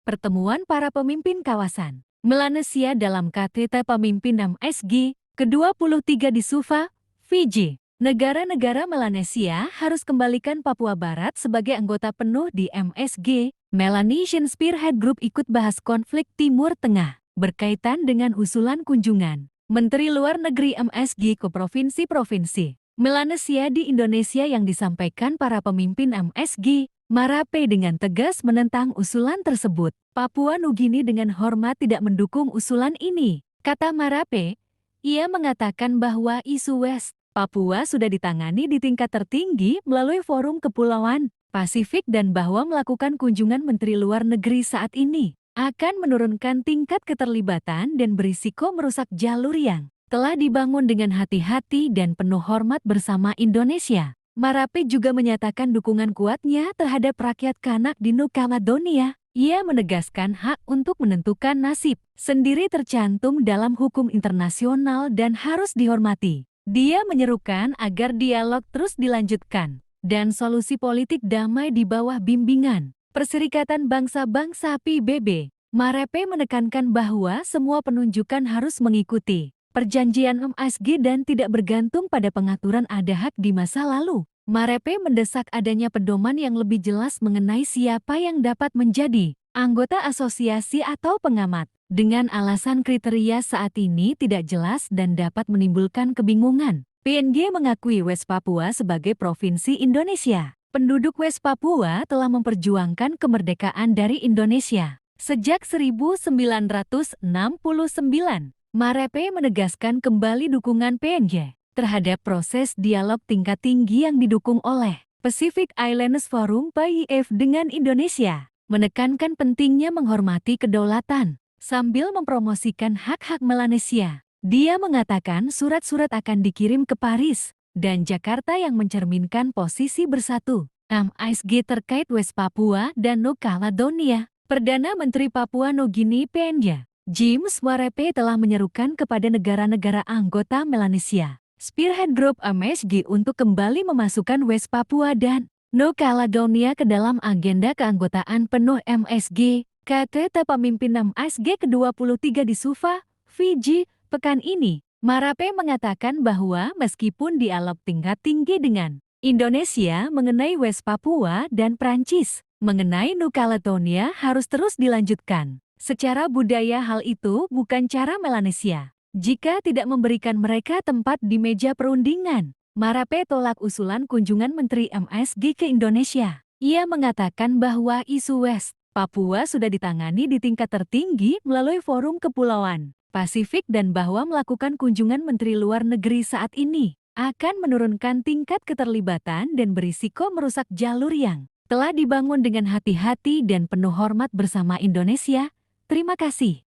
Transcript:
pertemuan para pemimpin kawasan Melanesia dalam KTT Pemimpin MSG ke-23 di Suva, Fiji. Negara-negara Melanesia harus kembalikan Papua Barat sebagai anggota penuh di MSG. Melanesian Spearhead Group ikut bahas konflik Timur Tengah berkaitan dengan usulan kunjungan Menteri Luar Negeri MSG ke provinsi-provinsi Melanesia di Indonesia yang disampaikan para pemimpin MSG. Marape dengan tegas menentang usulan tersebut. Papua Nugini dengan hormat tidak mendukung usulan ini, kata Marape. Ia mengatakan bahwa isu West Papua sudah ditangani di tingkat tertinggi melalui Forum Kepulauan Pasifik dan bahwa melakukan kunjungan Menteri Luar Negeri saat ini akan menurunkan tingkat keterlibatan dan berisiko merusak jalur yang telah dibangun dengan hati-hati dan penuh hormat bersama Indonesia. Marape juga menyatakan dukungan kuatnya terhadap rakyat Kanak di New Caledonia. Ia menegaskan hak untuk menentukan nasib sendiri tercantum dalam hukum internasional dan harus dihormati. Dia menyerukan agar dialog terus dilanjutkan dan solusi politik damai di bawah bimbingan Perserikatan Bangsa-Bangsa PBB. Marape menekankan bahwa semua penunjukan harus mengikuti perjanjian MSG dan tidak bergantung pada pengaturan ada hak di masa lalu. Marape mendesak adanya pedoman yang lebih jelas mengenai siapa yang dapat menjadi anggota asosiasi atau pengamat. Dengan alasan kriteria saat ini tidak jelas dan dapat menimbulkan kebingungan. PNG mengakui West Papua sebagai provinsi Indonesia. Penduduk West Papua telah memperjuangkan kemerdekaan dari Indonesia sejak 1969. Marape menegaskan kembali dukungan PNG terhadap proses dialog tingkat tinggi yang didukung oleh Pacific Islands Forum PIF dengan Indonesia, menekankan pentingnya menghormati kedaulatan sambil mempromosikan hak-hak Melanesia. Dia mengatakan surat-surat akan dikirim ke Paris dan Jakarta yang mencerminkan posisi bersatu MSG terkait West Papua dan New Caledonia. Perdana Menteri Papua Nugini PNG James Marape telah menyerukan kepada negara-negara anggota Melanesia Spearhead Group MSG untuk kembali memasukkan West Papua dan New Caledonia ke dalam agenda keanggotaan penuh MSG. KTT Pemimpin MSG ke-23 di Suva, Fiji, pekan ini. Marape mengatakan bahwa meskipun dialog tingkat tinggi dengan Indonesia mengenai West Papua dan Prancis mengenai New Caledonia harus terus dilanjutkan. Secara budaya hal itu bukan cara Melanesia. Jika tidak memberikan mereka tempat di meja perundingan, Marape tolak usulan kunjungan Menteri MSG ke Indonesia. Ia mengatakan bahwa isu West Papua sudah ditangani di tingkat tertinggi melalui Forum Kepulauan Pasifik dan bahwa melakukan kunjungan Menteri Luar Negeri saat ini akan menurunkan tingkat keterlibatan dan berisiko merusak jalur yang telah dibangun dengan hati-hati dan penuh hormat bersama Indonesia. Terima kasih.